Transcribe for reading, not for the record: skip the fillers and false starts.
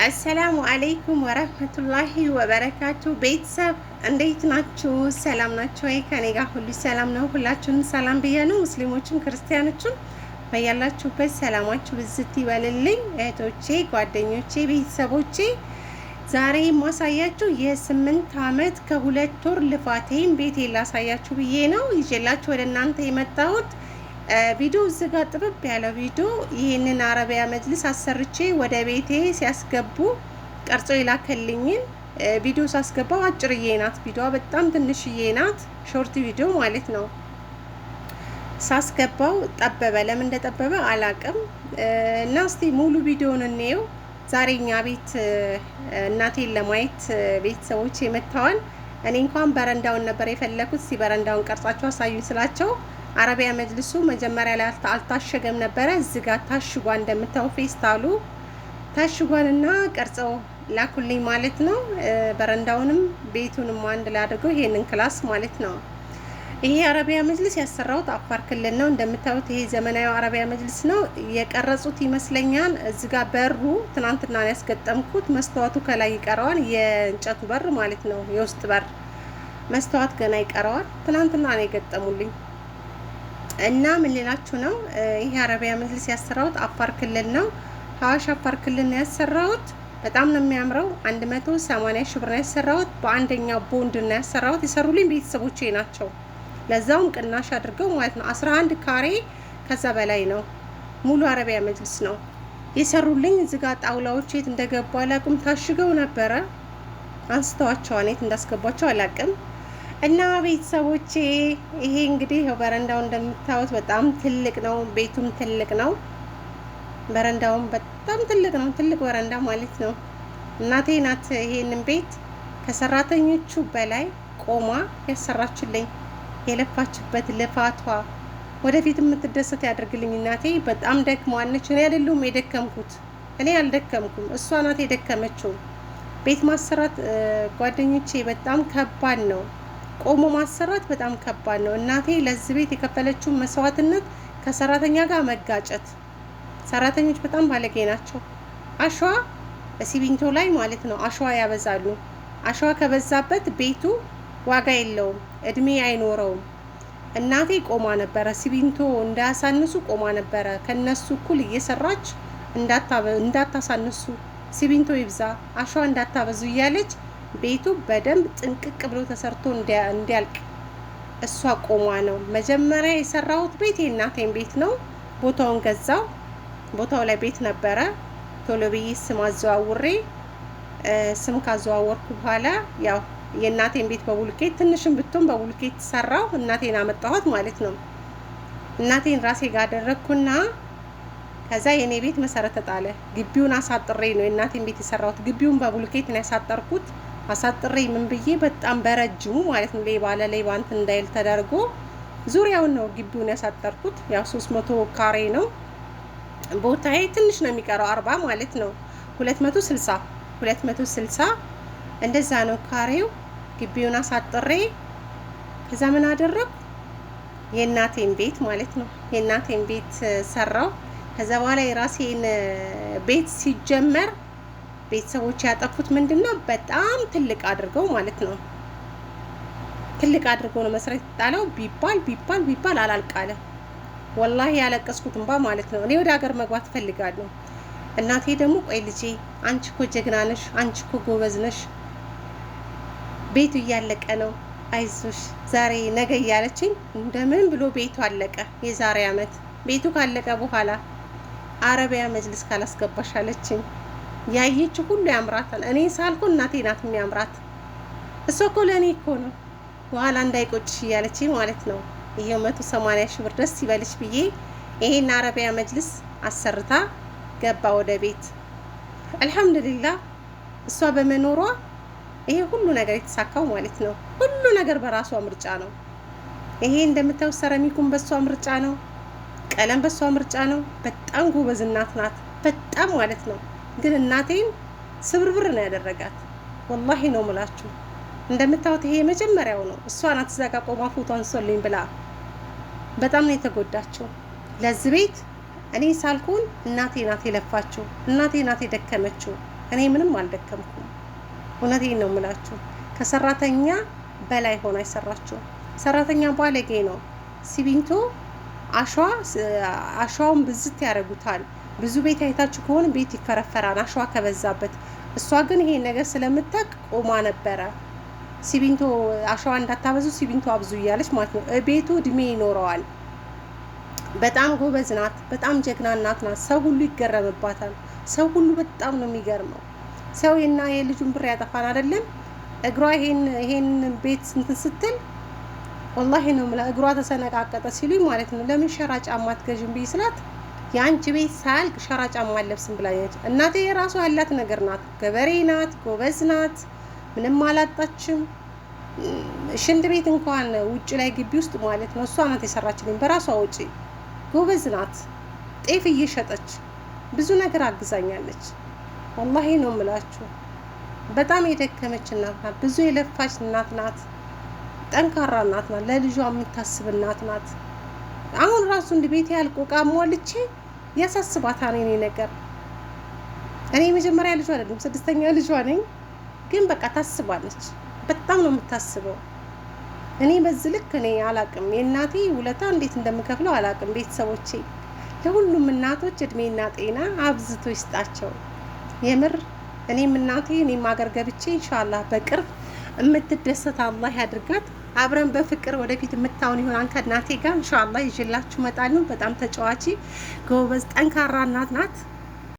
አሰላሙ አለይኩም ወረህመቱላሂ ወበረካቱ። ቤተሰብ እንዴት ናችሁ? ሰላም ናችሁ ወይ? ከኔ ጋር ሁሉ ሰላም ነው። ሁላችሁንም ሰላም ብያለሁ። ሙስሊሞችም ክርስቲያኖችም በያላችሁበት ሰላማችሁ ብዝት ይበልልኝ። እህቶቼ፣ ጓደኞቼ፣ ቤተሰቦቼ ዛሬ የማሳያችሁ የ8 ዓመት ከ2 ወር ልፋቴን ቤቴ ላሳያችሁ ብዬ ነው ይዤላችሁ ወደ እናንተ የመጣሁት። ቪዲዮ እዚህ ጋር ጥብብ ያለው ቪዲዮ ይህንን አረቢያ መጅልስ አሰርቼ ወደ ቤቴ ሲያስገቡ ቀርጾ የላከልኝን ቪዲዮ ሳስገባው አጭርዬ ናት። ቪዲዮዋ በጣም ትንሽዬ ናት፣ ሾርት ቪዲዮ ማለት ነው። ሳስገባው ጠበበ። ለምን እንደጠበበ አላቅም እና እስቲ ሙሉ ቪዲዮውን እንየው። ዛሬ እኛ ቤት እናቴን ለማየት ቤተሰቦች መጥተዋል። እኔ እንኳን በረንዳውን ነበር የፈለኩት። እስቲ በረንዳውን ቀርጻቸው አሳዩኝ ስላቸው አረቢያ መጅልሱ መጀመሪያ ላይ አልታሸገም ነበረ። እዚህ ጋር ታሽጓን እንደምታው ፌስታሉ ታሽጓንና ቀርጸው ላኩልኝ ማለት ነው። በረንዳውንም ቤቱንም አንድ ላይ አድርገው ይሄንን ክላስ ማለት ነው። ይሄ አረቢያ መጅልስ ያሰራሁት አፋር ክልል ነው። እንደምታዩት ይሄ ዘመናዊ አረቢያ መጅልስ ነው። የቀረጹት ይመስለኛል። እዚህ ጋር በሩ ትናንትና ነው ያስገጠምኩት። መስተዋቱ ከላይ ይቀረዋል። የእንጨቱ በር ማለት ነው። የውስጥ በር መስተዋት ገና ይቀረዋል። ትናንትና ነው የገጠሙልኝ። እና ምን ሌላችሁ ነው፣ ይሄ አረቢያ መጅልስ ያሰራሁት አፋር ክልል ነው። ሀዋሽ አፋር ክልል ነው ያሰራሁት። በጣም ነው የሚያምረው። 180 ሺህ ብር ነው ያሰራሁት። በአንደኛው ቦንድ ነው ያሰራሁት። የሰሩልኝ ቤተሰቦቼ ናቸው። ለዛውም ቅናሽ አድርገው ማለት ነው። 11 ካሬ ከዛ በላይ ነው። ሙሉ አረቢያ መጅልስ ነው የሰሩልኝ። እዚህ ጋር ጣውላዎች የት እንደገቡ አላውቅም። ታሽገው ነበረ፣ አንስተዋቸዋል። የት እንዳስገቧቸው አላውቅም። እና ቤተሰቦቼ ይሄ እንግዲህ በረንዳው እንደምታዩት በጣም ትልቅ ነው። ቤቱም ትልቅ ነው። በረንዳውም በጣም ትልቅ ነው። ትልቅ በረንዳ ማለት ነው። እናቴ ናት ይሄንን ቤት ከሰራተኞቹ በላይ ቆማ ያሰራችልኝ። የለፋችበት ልፋቷ ወደፊት የምትደሰት ያደርግልኝ። እናቴ በጣም ደክሟለች። እኔ አይደለሁም የደከምኩት፣ እኔ አልደከምኩም፣ እሷ ናት የደከመችው። ቤት ማሰራት ጓደኞቼ በጣም ከባድ ነው። ቆሞ ማሰራት በጣም ከባድ ነው። እናቴ ለዚህ ቤት የከፈለችው መስዋዕትነት ከሰራተኛ ጋር መጋጨት። ሰራተኞች በጣም ባለጌ ናቸው። አሸዋ ሲሚንቶ ላይ ማለት ነው አሸዋ ያበዛሉ። አሸዋ ከበዛበት ቤቱ ዋጋ የለውም፣ እድሜ አይኖረውም። እናቴ ቆማ ነበረ፣ ሲሚንቶ እንዳያሳንሱ ቆማ ነበረ። ከነሱ እኩል እየሰራች እንዳታሳንሱ፣ ሲሚንቶ ይብዛ፣ አሸዋ እንዳታበዙ እያለች ቤቱ በደንብ ጥንቅቅ ብሎ ተሰርቶ እንዲያልቅ እሷ ቆማ ነው። መጀመሪያ የሰራሁት ቤት የእናቴን ቤት ነው። ቦታውን ገዛው። ቦታው ላይ ቤት ነበረ። ቶሎ ብዬ ስም አዘዋውሬ ስም ካዘዋወርኩ በኋላ ያው የእናቴን ቤት በቡልኬት ትንሽም ብትሆን በቡልኬት ሰራው። እናቴን አመጣኋት ማለት ነው። እናቴን ራሴ ጋር አደረግኩና ከዛ የኔ ቤት መሰረት ጣለ። ግቢውን አሳጥሬ ነው የእናቴን ቤት የሰራሁት። ግቢውን በቡልኬት ነው ያሳጠርኩት። አሳጥሬ ምን ብዬ በጣም በረጅሙ ማለት ነው ሌባ ለሌባ እንትን እንዳይል ተደርጎ ዙሪያውን ነው ግቢውን ያሳጠርኩት። ያው 300 ካሬ ነው ቦታዬ። ትንሽ ነው የሚቀረው 40 ማለት ነው። 260 እንደዛ ነው ካሬው። ግቢውን አሳጥሬ ከዛ ምን አደረኩ? የእናቴን ቤት ማለት ነው የእናቴን ቤት ሰራው። ከዛ በኋላ የራሴን ቤት ሲጀመር ቤተሰቦች ያጠፉት ምንድነው? በጣም ትልቅ አድርገው ማለት ነው። ትልቅ አድርገው ነው መሰረት የተጣለው። ቢባል አላልቃለ። ወላሂ ያለቀስኩት እንባ ማለት ነው። እኔ ወደ ሀገር መግባት ፈልጋለሁ። እናቴ ደግሞ ቆይ ልጄ፣ አንቺ እኮ ጀግና ነሽ፣ አንቺ እኮ ጎበዝ ነሽ፣ ቤቱ እያለቀ ነው፣ አይዞሽ ዛሬ ነገ እያለችኝ እንደምን ብሎ ቤቱ አለቀ። የዛሬ አመት ቤቱ ካለቀ በኋላ አረቢያ መጅልስ ካላስገባሽ አለችኝ። ያየች ሁሉ ያምራታል። እኔ ሳልኩ እናቴ ናት የሚያምራት። እሷ እኮ ለእኔ እኮ ነው በኋላ እንዳይቆጭሽ እያለችኝ ማለት ነው። ይሄው 180 ሺህ ብር ደስ ይበልሽ ብዬ ይሄን አረቢያ መጅልስ አሰርታ ገባ ወደ ቤት። አልሐምዱሊላህ እሷ በመኖሯ ይሄ ሁሉ ነገር የተሳካው ማለት ነው። ሁሉ ነገር በራሷ ምርጫ ነው። ይሄ እንደምታዩት ሰራሚኩን በሷ ምርጫ ነው። ቀለም በሷ ምርጫ ነው። በጣም ጎበዝ እናት ናት፣ በጣም ማለት ነው። ግን እናቴን ስብርብር ነው ያደረጋት። ወላሂ ነው ምላችሁ። እንደምታዩት ይሄ የመጀመሪያው ነው። እሷ ናት እዛ ጋር ቆማ ፎቶ አንሶልኝ ብላ በጣም ነው የተጎዳቸው። ለዚህ ቤት እኔ ሳልኩን እናቴ ናት የለፋችው፣ እናቴ ናት የደከመችው። እኔ ምንም አልደከምኩም። እውነቴን ነው የምላችሁ። ከሰራተኛ በላይ ሆና አይሰራችው። ሰራተኛ ባለጌ ነው። ሲሚንቶ አሸዋውን ብዝት ያደርጉታል። ብዙ ቤት አይታችሁ ከሆነ ቤት ይፈረፈራል አሸዋ ከበዛበት። እሷ ግን ይሄ ነገር ስለምታውቅ ቆማ ነበረ። ሲሚንቶ አሸዋ እንዳታበዙ ሲሚንቶ አብዙ እያለች ማለት ነው። ቤቱ እድሜ ይኖረዋል። በጣም ጎበዝ ናት። በጣም ጀግና እናት ናት። ሰው ሁሉ ይገረምባታል። ሰው ሁሉ በጣም ነው የሚገርመው። ሰው የልጁን ብር ያጠፋን አይደለም። እግሯ ይሄን ቤት እንትን ስትል ወላሂ ነው የምልህ እግሯ ተሰነቃቀጠ ሲሉኝ ማለት ነው። ለምን ሸራ ጫማ አትገዥም ብዬ ስላት የአንቺ ቤት ሳያልቅ ሸራ ጫማ አለብስም ብላኛለች። እናቴ የራሷ ያላት ነገር ናት። ገበሬ ናት፣ ጎበዝ ናት፣ ምንም አላጣችም። ሽንት ቤት እንኳን ውጭ ላይ ግቢ ውስጥ ማለት ነው እሷ ናት የሰራችልኝ በራሷ ውጪ። ጎበዝ ናት። ጤፍ እየሸጠች ብዙ ነገር አግዛኛለች። ወላሂ ነው የምላችሁ። በጣም የደከመች እናት ናት። ብዙ የለፋች እናት ናት። ጠንካራ እናት ናት። ለልጇ የምታስብ እናት ናት። አሁን ራሱ እንደ ቤት ያልቆ ቃሟልቼ ያሳስባታል እኔ ነገር። እኔ መጀመሪያ ልጇ አይደለም 6ኛ ልጇ ነኝ፣ ግን በቃ ታስባለች። በጣም ነው የምታስበው። እኔ በዚህ ልክ እኔ አላቅም። የእናቴ ውለታ እንዴት እንደምከፍለው አላቅም። ቤተሰቦቼ ለሁሉም እናቶች እድሜና ጤና አብዝቶ ይስጣቸው። የምር እኔም እናቴ እኔም ሀገር ገብቼ ኢንሻአላህ በቅርብ የምትደሰት አላህ ያድርጋት። አብረን በፍቅር ወደፊት የምታውን ይሆናል ከእናቴ ጋር ኢንሻአላህ ይዤላችሁ እመጣለሁ። በጣም ተጫዋች ጎበዝ ጠንካራ እናት ናት።